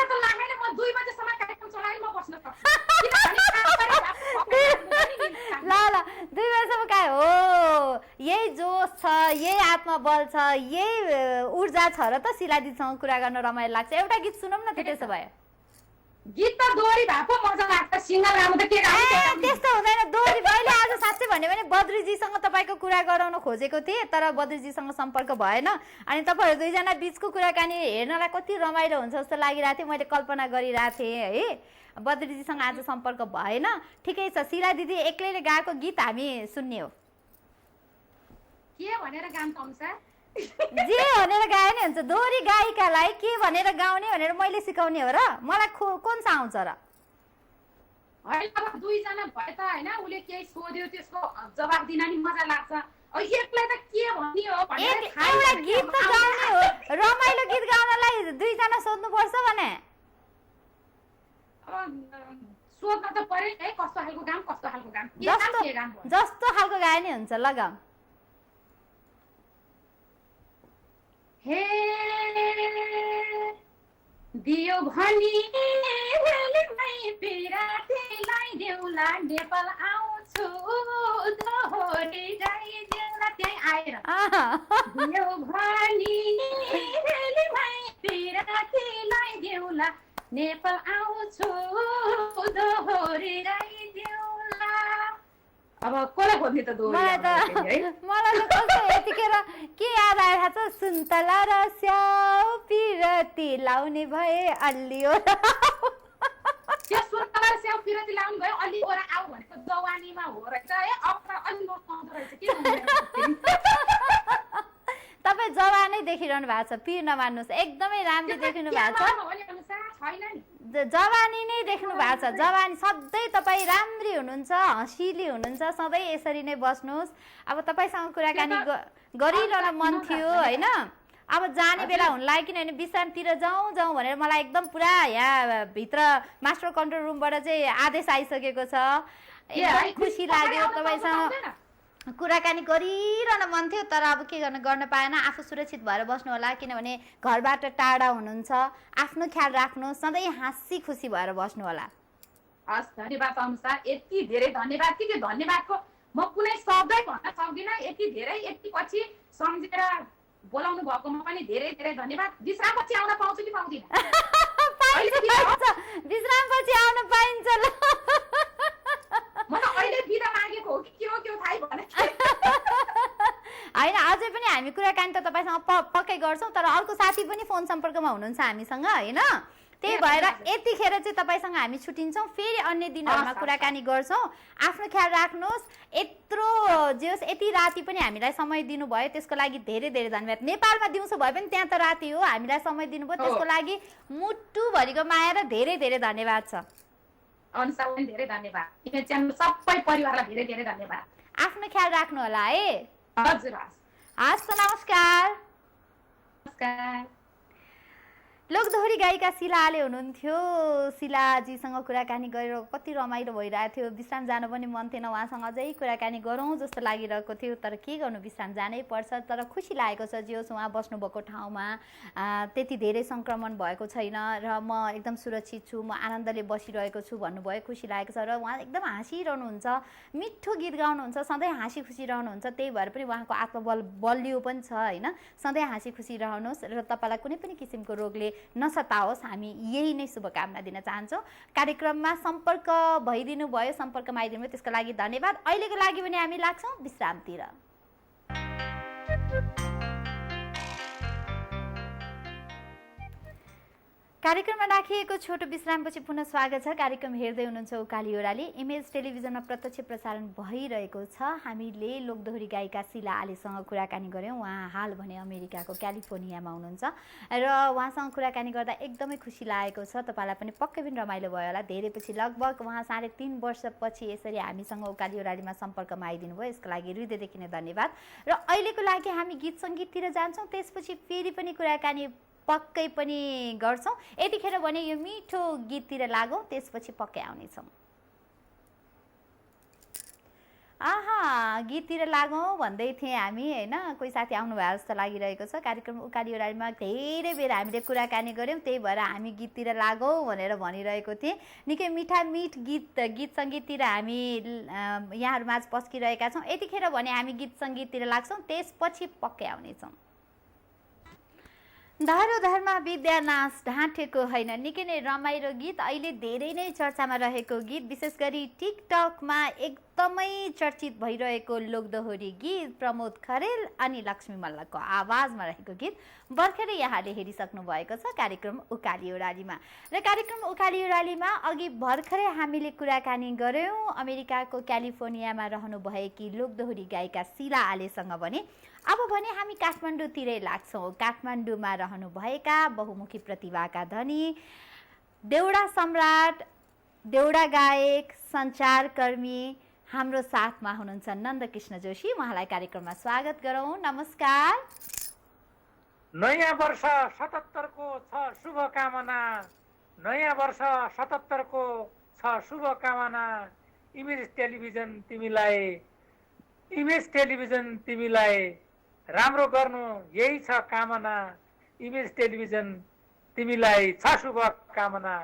म 2 बजेसम्म कार्यक्रम चलाएर म बस्न सक्छु। ल 2 बजेसम्म काय हो, यही जोस छ, यही आत्मबल छ, यही ऊर्जा छ र त सिलादीसँग कुरा गर्न रमाइलो लाग्छ। एउटा गीत सुनौँ न त त्यसो भए। गीत त दोहोरी भएको मजा लाग्छ, सिंगल गाउनु त के गाउनु त्यस्तो हुँदैन दोहोरी। मैले आज साँच्चै भन्यो भने बद्रीजीसँग तपाईँको कुरा गराउन खोजेको थिएँ तर बद्रीजीसँग सम्पर्क भएन। अनि तपाईँहरू दुईजना बिचको कुराकानी हेर्नलाई कति रमाइलो हुन्छ जस्तो लागिरहेको थियो, मैले कल्पना गरिरहेको थिएँ है। बद्रीजीसँग आज सम्पर्क भएन, ठिकै छ। सिला दिदी एक्लैले गाएको गीत हामी सुन्ने हो। के भनेर गाउँ पाउँछ? जे भनेर गाए नि हुन्छ। दोहोरी गायिकालाई के भनेर गाउने भनेर मैले सिकाउने हो र? मलाई कुन सा आउँछ र? हैन अब दुईजना भए त हैन, उले केही सोध्यो त्यसको जवाफ दिन नि मजा लाग्छ। अब एकलाई त के भन्ने हो भनेर एउटा गीत त गाउने हो। रमाइलो गीत गाउनलाई दुईजना सोध्नु पर्छ भने सोध्न त पर्यो है, कस्तो खालको गाम जस्तो खालको गाए नि हुन्छ। ल गाउँ। हे दियो भनी पिरातीलाई देउला नेपाल आउँछु दोहोरी गाइदेउला त्यही आएर दियो भनी पिरातीलाई देउला नेपाल आउँछु दोहोरी गाइदेउला। अब कसलाई खोज्ने त मलाई त कस्तो यतिखेर के याद आएर छ, सुन्तला र स्याउ पिरती लाउने भए अल्लियो। त्यो सुन्तला र स्याउ पिरती लाउने भए अलि ओरा आऊ भनेको जवानीमा हो रहेछ है। अब त अलि नपाउँदो रहेछ के तपाईँ जवानै देखिरहनु भएको छ, पिर नमान्नुहोस्। एकदमै राम्रो देखिनु भएको छ, जवानी नै देख्नु भएको छ। जवानी सधैँ तपाईँ राम्री हुनुहुन्छ, हँसिली हुनुहुन्छ, सधैँ यसरी नै बस्नुहोस्। अब तपाईँसँग कुराकानी गरिरहन मन थियो होइन, अब जाने बेला हुन लाग्यो किनभने विश्रामतिर जाउँ जाउँ भनेर मलाई एकदम पुरा यहाँ भित्र मास्टर कन्ट्रोल रुमबाट चाहिँ आदेश आइसकेको छ। एकदम खुसी लाग्यो तपाईँसँग कुराकानी गरिरहन मन थियो, तर अब के गर्न पाएन। आफू सुरक्षित भएर बस्नु होला, किनभने घरबाट टाढा हुनुहुन्छ। आफ्नो ख्याल राख्नु, सधैँ हाँसी खुसी भएर बस्नु होला। हस्, धन्यवाद अनुसार। यति धेरै धन्यवाद कि धन्यवादको म कुनै शब्दै भन्न सक्दिनँ। यति धेरै यति पछि सम्झेर बोलाउनु भएकोमा पनि धेरै धेरै धन्यवाद। विश्राम पछि आउन पाउँछु कि पाउँदिन? विश्राम पछि आउन पाइन्छ ल। म त अहिले बिदा मागेको हो कि के हो थाहै भएन। होइन, अझै पनि हामी कुराकानी त तपाईँसँग पक्कै गर्छौँ, तर अर्को साथी पनि फोन सम्पर्कमा हुनुहुन्छ हामीसँग, होइन? त्यही भएर यतिखेर चाहिँ तपाईँसँग हामी छुट्टिन्छौँ। फेरि अन्य दिनहरूमा कुराकानी गर्छौँ। आफ्नो ख्याल राख्नुहोस्। यत्रो जे होस्, यति राति पनि हामीलाई समय दिनुभयो, त्यसको लागि धेरै धेरै धन्यवाद। नेपालमा दिउँसो भए पनि त्यहाँ त राति हो, हामीलाई समय दिनुभयो, त्यसको लागि मुटुभरिको माया र धेरै धेरै धन्यवाद छ। अनुसार पनि धेरै धन्यवाद। इमेज च्यानल सबै परिवारलाई धेरै धेरै धन्यवाद। आफ्नो ख्याल राख्नु होला है। हजुर, हस् त, नमस्कार। नमस्कार। लोकदोहोरी गायिका शिलाले हुनुहुन्थ्यो। शिलाजीसँग कुराकानी गरेर कति रमाइलो भइरहेको थियो। विश्राम जानु पनि मन थिएन, उहाँसँग अझै कुराकानी गरौँ जस्तो लागिरहेको थियो, तर के गर्नु, विश्राम जानै पर्छ। तर खुसी लागेको छ जे होस्, उहाँ बस्नुभएको ठाउँमा त्यति धेरै सङ्क्रमण भएको छैन र म एकदम सुरक्षित छु, म आनन्दले बसिरहेको छु भन्नुभयो। खुसी लागेको छ र उहाँ एकदम हाँसिरहनुहुन्छ, मिठो गीत गाउनुहुन्छ, सधैँ हाँसी खुसी रहनुहुन्छ। त्यही भएर पनि उहाँको आत्मबल बलियो पनि छ, होइन? सधैँ हाँसी खुसी रहनुहोस् र तपाईँलाई कुनै पनि किसिमको रोगले नसताओस्, हामी यही नै शुभकामना दिन चाहन्छौँ। कार्यक्रममा सम्पर्क भइदिनु भयो, सम्पर्कमा आइदिनु भयो, त्यसको लागि धन्यवाद। अहिलेको लागि पनि हामी लाग्छौँ विश्रामतिर। कार्यक्रममा राखिएको छोटो विश्रामपछि पुनः स्वागत छ। कार्यक्रम हेर्दै हुनुहुन्छ उकाली ओह्राली। इमेज टेलिभिजनमा प्रत्यक्ष प्रसारण भइरहेको छ। हामीले लोकदोहोरी गायिका शिला आलेसँग कुराकानी गऱ्यौँ। उहाँ हाल भने अमेरिकाको क्यालिफोर्नियामा हुनुहुन्छ र उहाँसँग कुराकानी गर्दा एकदमै खुसी लागेको छ। तपाईँलाई पनि पक्कै पनि रमाइलो भयो होला। धेरै पछि, लगभग उहाँ 3.5 वर्षपछि यसरी हामीसँग उकाली ओह्रालीमा सम्पर्कमा आइदिनु भयो, यसको लागि हृदयदेखि नै धन्यवाद। र अहिलेको लागि हामी गीत सङ्गीततिर जान्छौँ, त्यसपछि फेरि पनि कुराकानी पक्कै पनि गर्छौँ। यतिखेर भने यो मिठो गीततिर लागौँ, त्यसपछि पक्कै आउनेछौँ। गीततिर लागौँ भन्दै थिएँ हामी, होइन? कोही साथी आउनु भयो जस्तो लागिरहेको छ। कार्यक्रम उकाली ओह्रालीमा धेरै बेर हामीले कुराकानी गऱ्यौँ, त्यही भएर हामी गीततिर लागौँ भनेर भनिरहेको थिएँ। निकै मिठा मिठ गीत सङ्गीततिर हामी यहाँहरूमाझ पस्किरहेका छौँ। यतिखेर भने हामी गीत सङ्गीततिर लाग्छौँ, त्यसपछि पक्कै आउनेछौँ। धरोधरमा विद्यानाश ढाँटेको होइन, निकै नै रमाइलो गीत, अहिले धेरै नै चर्चामा रहेको गीत, विशेष गरी टिकटकमा एकदमै चर्चित भइरहेको लोकदोहोरी गीत प्रमोद खरेल अनि लक्ष्मी मल्लको आवाजमा रहेको गीत भर्खरै यहाँले हेरिसक्नु भएको छ कार्यक्रम उकाली ओह्रालीमा। र कार्यक्रम उकाली ओह्रालीमा अघि भर्खरै हामीले कुराकानी गऱ्यौँ अमेरिकाको क्यालिफोर्नियामा रहनुभएकी लोकदोहोरी गायिका शिला आलेसँग भने। अब भने हामी काठमाडौँतिरै लाग्छौँ। काठमाडौँमा रहनुभएका बहुमुखी प्रतिभाका धनी, देउडा सम्राट, देउडा गायक, सञ्चारकर्मी हाम्रो साथमा हुनुहुन्छ नन्दकृष्ण जोशी। उहाँलाई कार्यक्रममा स्वागत गरौँ। नमस्कार। नयाँ वर्ष 77 को छ शुभकामना, नयाँ वर्ष 77 को छ शुभकामना। इमेज टेलिभिजन तिमीलाई राम्रो गर्नु यही छ कामना। इमेज टेलिभिजन तिमीलाई छ शुभकामना।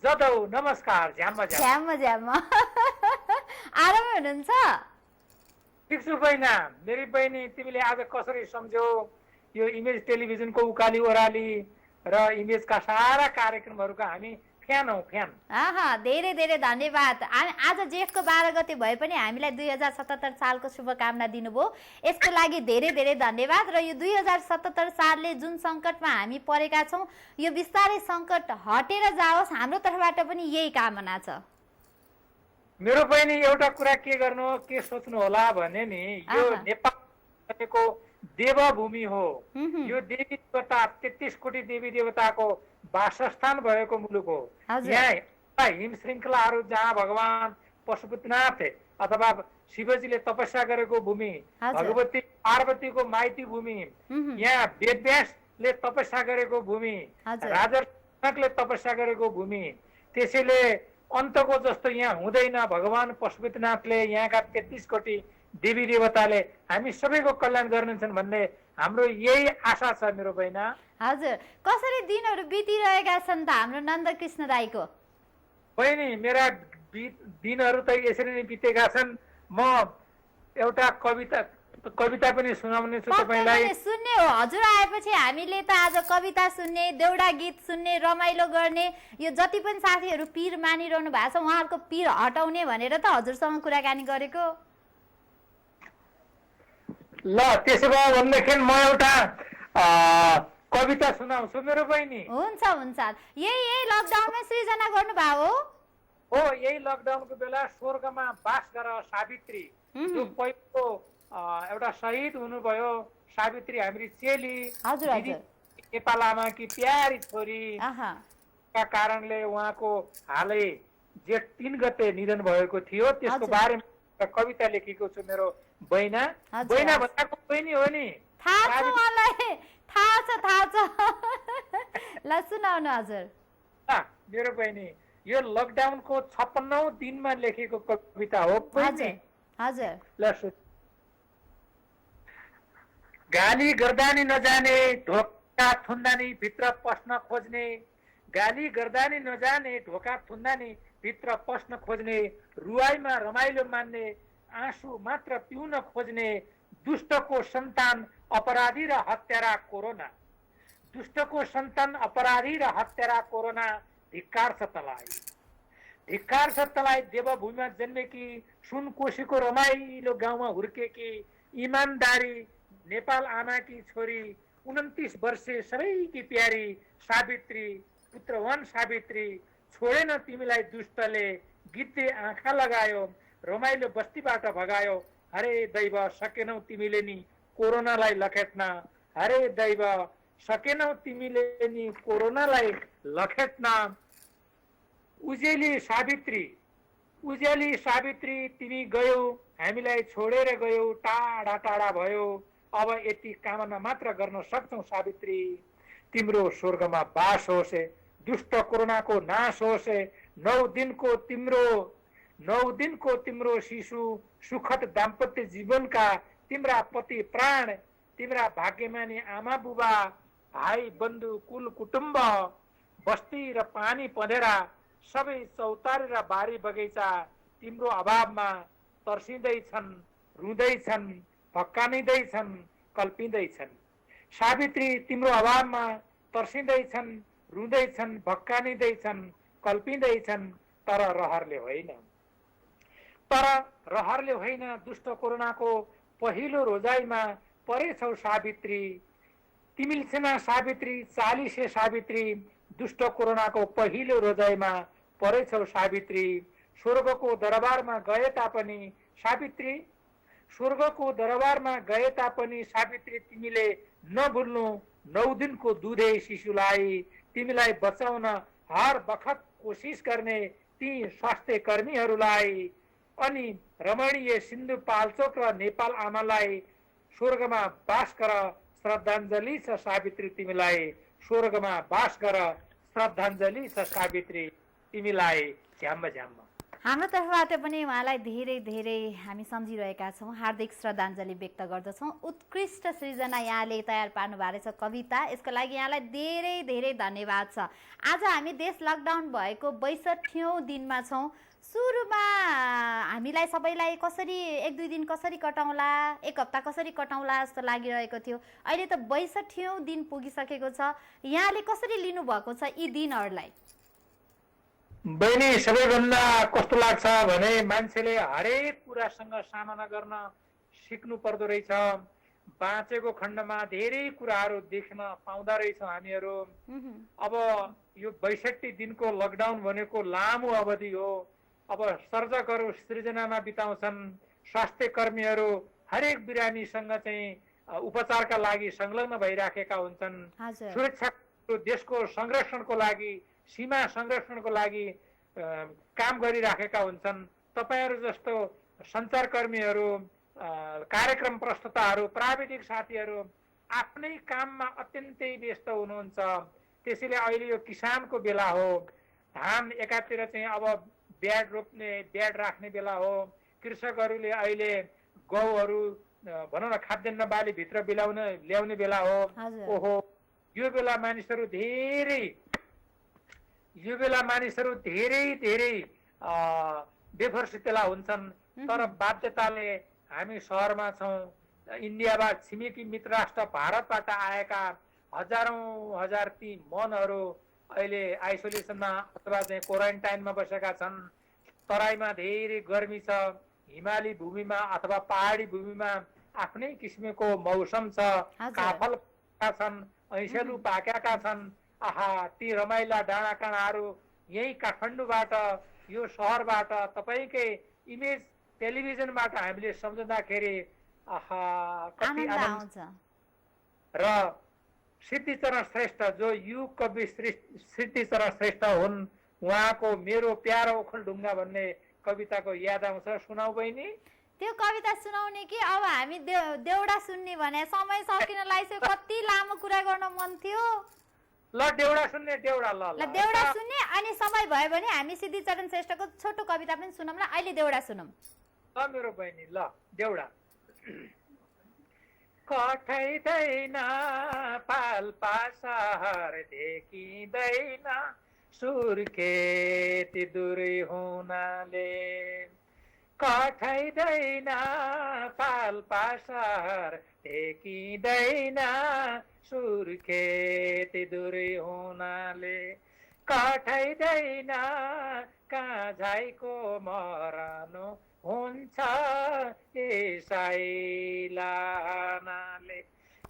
जदौ नमस्कार। झ्याम्म आरामै हुनुहुन्छ? ठिक छु बहिना। मेरी बहिनी, तिमीले आज कसरी सम्झ्यौ यो इमेज टेलिभिजनको उकाली ओह्राली र इमेजका सारा कार्यक्रमहरूका हामी फ्यान हौ, फ्यान। धेरै धेरै धन्यवाद। आज जेठको 12 गते भए पनि हामीलाई 2077 सालको शुभकामना दिनुभयो, यसको लागि धेरै धेरै धन्यवाद। र यो 2077 सालले जुन सङ्कटमा हामी परेका छौँ, यो बिस्तारै सङ्कट हटेर जाओस्, हाम्रो तर्फबाट पनि यही कामना छ। मेरो बहिनी, एउटा कुरा के गर्नु, के सोच्नु होला भने नि, यो नेपाल भनेको देवभूमि हो। यो देवी देवता 33 कोटी देवी देवताको वासस्थान भएको मुलुक हो। यहाँ हिम श्रृङ्खलाहरू जहाँ भगवान पशुपतिनाथ अथवा शिवजीले तपस्या गरेको भूमि, भगवती पार्वतीको माइती भूमि, यहाँ वेदव्यासले तपस्या गरेको भूमि, राजा जनकले तपस्या गरेको भूमि, त्यसैले अन्तको जस्तो यहाँ हुँदैन। भगवान पशुपतिनाथले यहाँका 33 कोटी देवी देवताले हामी सबैको कल्याण गर्नेछन् भन्ने हाम्रो यही आशा छ मेरो बहिना। हजुर, कसरी दिनहरू बितिरहेका छन् त हाम्रो नन्दकृष्ण राईको? बहिनी, मेरा दिनहरू त यसरी नै बितेका छन्। म एउटा कविता पनि सुनाउने छु तपाईलाई। सुन्ने हो हजुर, आएपछि हामीले त आज कविता सुन्ने, देउडा गीत सुन्ने, रमाइलो गर्ने, यो जति पनि साथीहरू पीर मानिरहनु भएको छ उहाँहरूको पीर हटाउने भनेर त हजुरसँग कुराकानी गरेको। ल त्यसो भए भनेदेखि म एउटा कविता सुनाउँछु मेरो बहिनी। हुन्छ हुन्छ, यही लकडाउनमै सृजना गर्नुभयो हो? यही लकडाउनको बेला स्वर्गमा बास गर सावित्री, जो पहिलो एउटा शहीद हुनुभयो सावित्री, हाम्रो चेली नेपाल आमाकी प्यारी छोरी का कारणले उहाँको हालै जेठ 3 गते निधन भएको थियो। त्यसको बारेमा कविता लेखेको छु मेरो बहिना। बहिना भनेको बहिनी हो नि? थाहा छ। ल सुनाउनु हजुर। मेरो बहिनी, यो लकडाउनको 56औं दिनमा लेखेको कविता हो बहिनी। हजुर। ल सुन। गाली गर्दा नि नजाने, ढोका थुन्दा नि भित्र पस्न खोज्ने, गाली गर्दा नि नजाने, ढोका थुन्दा नि भित्र पस्न खोज्ने, रुवाईमा रमाइलो मान्ने, आँसु मात्र पिउन खोज्ने, दुष्टको सन्तान अपराधी र हत्यारा कोरोना, दुष्टको सन्तान अपराधी र हत्यारा कोरोना, धिक्कार छ तलाई, धिक्कार छ तलाई। देवभूमिमा जन्मेकी, सुनकोशीको रमाइलो गाउँमा हुर्केकी, इमानदारी नेपाल आमाकी छोरी, 29 वर्षे सबैकी प्यारी सावित्री, पुत्रवान सावित्री, छोडेन तिमीलाई दुष्टले, गिद्धे आँखा लगायो, रमाइलो बस्तीबाट भगायो, हरे दैव सकेनौ तिमीले नि कोरोनालाई लखेट्न, हरे दैव सकेनौ तिमीले नि कोरोनालाई लखेट्न। उजेली सावित्री, उजेली सावित्री, तिमी गयौ, हामीलाई छोडेर गयौ, टाढा टाढा भयो, अब यति कामना मात्र गर्न सक्छौ सावित्री, तिम्रो स्वर्गमा बास होस्, दुष्ट कोरोनाको नाश होस्। 9 दिनको तिम्रो शिशु, सुखद दाम्पत्य जीवनका तिम्रा पति प्राण, तिम्रा भाग्यमानी आमा बुबा, भाइ बन्धु कुल कुटुम्ब, बस्ती र पानी पँधेरा सबै चौतारी र बारी बगैँचा तिम्रो अभावमा तर्सिँदैछन्, रुँदैछन्, भक्कानिँदैछन्, कल्पिँदैछन्। सावित्री, तिम्रो अभावमा तर्सिँदैछन्, रुँदैछन्, भक्कानिँदैछन्, कल्पिँदैछन्, तर रहरले होइन, दुष्ट कोरोनाको पहिलो रोजाइमा परेछौ सावित्री, तिमीसँग सावित्री, 40 सावित्री, दुष्ट कोरोनाको पहिलो रोजाइमा परेछौ सावित्री, स्वर्गको दरबारमा गए तापनि सावित्री, स्वर्गको दरबारमा गए तापनि सावित्री, तिमीले नभुल्नु 9 दिनको दुधे शिशुलाई, तिमीलाई बचाउन हर बखत कोसिस गर्ने ती स्वास्थ्य कर्मीहरूलाई, अनि रमणीय सिन्धुपाल्चोक र नेपाल आमालाई स्वर्गमा बास गर श्रद्धाञ्जली छ सावित्री, तिमीलाई स्वर्गमा बास गर श्रद्धाञ्जली छ सावित्री, तिमीलाई झ्याम्म झ्याम्म। हाम्रो तर्फबाट पनि उहाँलाई धेरै धेरै हामी सम्झिरहेका छौँ, हार्दिक श्रद्धाञ्जली व्यक्त गर्दछौँ। उत्कृष्ट सृजना यहाँले तयार पार्नु भएको छ कविता, यसको लागि यहाँलाई धेरै धेरै धन्यवाद छ। आज हामी देश लकडाउन भएको 62औं दिनमा छौँ। सुरुमा हामीलाई सबैलाई कसरी 1-2 दिन कसरी कटाउँला, 1 हप्ता कसरी कटाउँला जस्तो लागिरहेको थियो। अहिले त 62औं दिन पुगिसकेको छ। यहाँले कसरी लिनुभएको छ यी दिनहरूलाई? बहिनी, सबैभन्दा कस्तो लाग्छ भने मान्छेले हरेक कुरासँग सामना गर्न सिक्नु पर्दो रहेछ। बाँचेको खण्डमा धेरै कुराहरू देख्न पाउँदा रहेछौँ हामीहरू। अब यो 62 दिनको लकडाउन भनेको लामो अवधि हो। अब सर्जकहरू सृजनामा बिताउँछन्, स्वास्थ्य कर्मीहरू हरेक बिरामीसँग चाहिँ उपचारका लागि संलग्न भइराखेका हुन्छन्, सुरक्षा देशको संरक्षणको लागि, सीमा संरक्षणको लागि काम गरिराखेका हुन्छन्। तपाईहरू जस्तो सञ्चारकर्मीहरू, कार्यक्रम प्रस्तुताहरू प्राविधिक साथीहरू आफ्नै काममा अत्यन्तै व्यस्त हुनुहुन्छ। त्यसैले अहिले यो किसानको बेला हो, धान एकातिर चाहिँ अब ब्याड रोप्ने ब्याड राख्ने बेला हो। कृषकहरूले अहिले गहुँहरू भनौँ न खाद्यान्न बाली भित्र ल्याउने बेला हो। ओहो यो बेला मानिसहरू धेरै बेफरसितेला हुन्छन्। तर बाध्यताले हामी सहरमा छौँ। इन्डियाबाट छिमेकी मित्र राष्ट्र भारतबाट आएका हजार ती मनहरू अहिले आइसोलेसनमा अथवा चाहिँ क्वारेन्टाइनमा बसेका छन्। तराईमा धेरै गर्मी छ, हिमाली भूमिमा अथवा पहाडी भूमिमा आफ्नै किसिमको मौसम छ, काफल छन्, ऐसेलु पाकेका छन्। आहा ती रमाइला डाँडाकाँडाहरू यही काठमाडौँबाट यो सहरबाट तपाईँकै इमेज टेलिभिजनबाट हामीले सम्झँदाखेरि आहा कति आनन्द। र सिद्धिचरण श्रेष्ठ जो युग कवि सिद्धिचरण श्रेष्ठ हुन्, उहाँको मेरो प्यारो ओखलढुङ्गा भन्ने कविताको याद आउँछ, सुनाऊ बहिनी? त्यो कविता सुनाउने कि अब हामी देउडा सुन्ने भने समय सकिन लागिसक्यो। कति लामो कुरा गर्न मन थियो। ल देउडा सुन्ने, देउडा ल देउडा सुन्ने। अनि समय भयो भने हामी सिद्धिचरण श्रेष्ठको छोटो कविता पनि सुनौँ ल। अहिले देउडा सुनौँ ल मेरो बहिनी। ल देउडा। कठैदैन पाल्पा सहर देखिँदैन, सुर्खेती दूरै हुनाले। कठैदैन पाल्पा सहर देखिँदैन, सुर्खेती दूरै हुनाले। कठैदैन काझाइको मरानो हुन्छ यसैलानाले।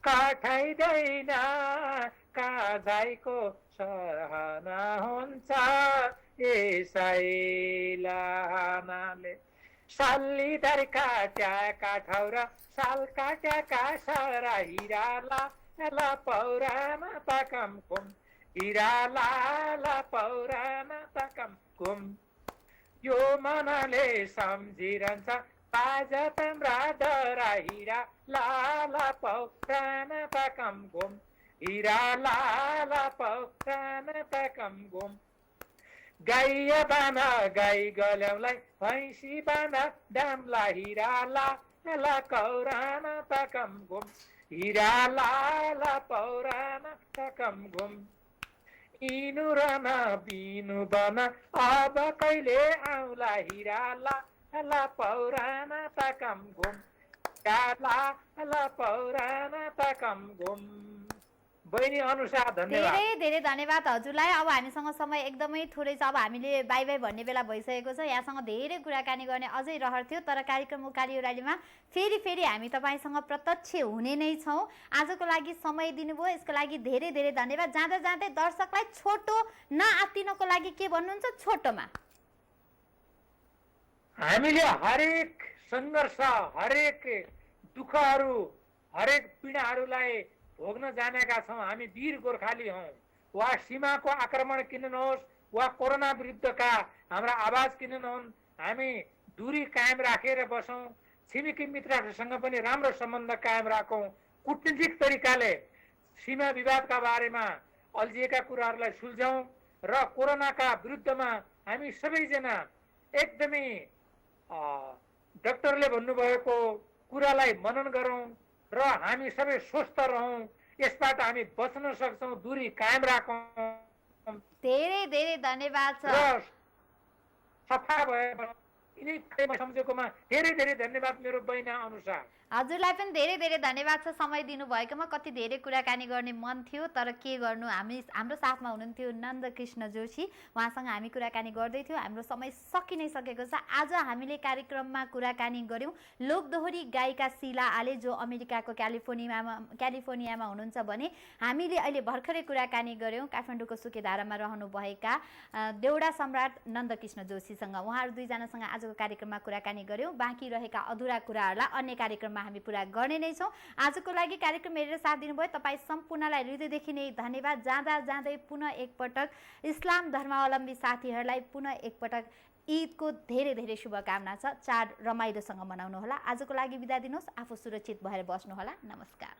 कठैदैन काझाइको सरहना हुन्छ यसैलानाले। सालीधर काट्या काठौरा साल काट्याका सरा हिराला ला पौरामा पाकम कुम, हिराला ला पौरामा पाकम कुम। यो मनले सम्झिरहन्छ बाजा तम्रा दरा हिरा लाला पौरामा पाकम घुम, हिरा लाला पौरामा पाकम घुम। गाई बाना गाई गल्याउलाई भैँसी बाना डाम्ला हिरा ला कौरामा पाकम घुम, हिरा लाला पौरामा पाकम घुम। इनु र न बिनु बना अब कहिले आउला हिरा ला पौरामा पाकम घुम, ला पौरामा पाकम घुम। बहिनी अनुसार धन्यवाद। धेरै धेरै धन्यवाद हजुरलाई। अब हामीसँग समय एकदमै थोरै छ। अब हामीले बाई बाई भन्ने बेला भइसकेको छ। यहाँसँग धेरै कुराकानी गर्ने अझै रहर थियो, तर कार्यक्रम उकाली ओह्रालीमा फेरि हामी तपाईँसँग प्रत्यक्ष हुने नै छौँ। आजको लागि समय दिनुभयो, यसको लागि धेरै धेरै धन्यवाद। जाँदा जाँदै दर्शकलाई छोटो नआत्तिनको लागि के भन्नुहुन्छ छोटोमा? हामीले हरेक सङ्घर्ष, हरेक दुःखहरू, हरेक पीडाहरूलाई भोग्न जानेका छौँ। हामी वीर गोर्खाली हौँ। वा सीमाको आक्रमण किन नहोस्, वा कोरोना विरुद्धका हाम्रा आवाज किन नहुन्, हामी दूरी कायम राखेर बसौँ। छिमेकी मित्रहरूसँग पनि राम्रो सम्बन्ध कायम राखौँ। कूटनीतिक तरिकाले सीमा विवादका बारेमा अल्झिएका कुराहरूलाई सुल्झौँ र कोरोनाका विरुद्धमा हामी सबैजना एकदमै डाक्टरले भन्नुभएको कुरालाई मनन गरौँ र हामी सबै स्वस्थ रहौँ। यसबाट हामी बच्न सक्छौँ, दूरी कायम राखौँ। धेरै धेरै धन्यवाद छ। र सफा भयो यिनै सम्झेकोमा धेरै धेरै धन्यवाद मेरो बहिनी अनुसार। हजुरलाई पनि धेरै धेरै धन्यवाद छ समय दिनुभएकोमा। कति धेरै कुराकानी गर्ने मन थियो, तर के गर्नु, हाम्रो साथमा हुनुहुन्थ्यो नन्दकृष्ण जोशी, उहाँसँग हामी कुराकानी गर्दै थियौँ। हाम्रो समय सकि नै सकेको छ। आज हामीले कार्यक्रममा कुराकानी गऱ्यौँ लोकदोहोरी गायिका शीला आले, जो अमेरिकाको क्यालिफोर्नियामा हुनुहुन्छ भने हामीले अहिले भर्खरै कुराकानी गऱ्यौँ काठमाडौँको सुकेधारामा रहनुभएका देउडा सम्राट नन्दकृष्ण जोशीसँग। उहाँहरू दुईजनासँग आजको कार्यक्रममा कुराकानी गऱ्यौँ। बाँकी रहेका अधुरा कुराहरूलाई अन्य कार्यक्रममा हामी पुरा गर्ने नै छौँ। आजको लागि कार्यक्रम हेरेर साथ दिनुभयो तपाईँ सम्पूर्णलाई हृदयदेखि नै धन्यवाद। जाँदा जाँदै पुनः एकपटक इस्लाम धर्मावलम्बी साथीहरूलाई पुनः एकपटक ईदको धेरै धेरै शुभकामना छ। चाड रमाइलोसँग मनाउनु होला। आजको लागि बिदा दिनुहोस्। आफू सुरक्षित भएर बस्नु होला। नमस्कार।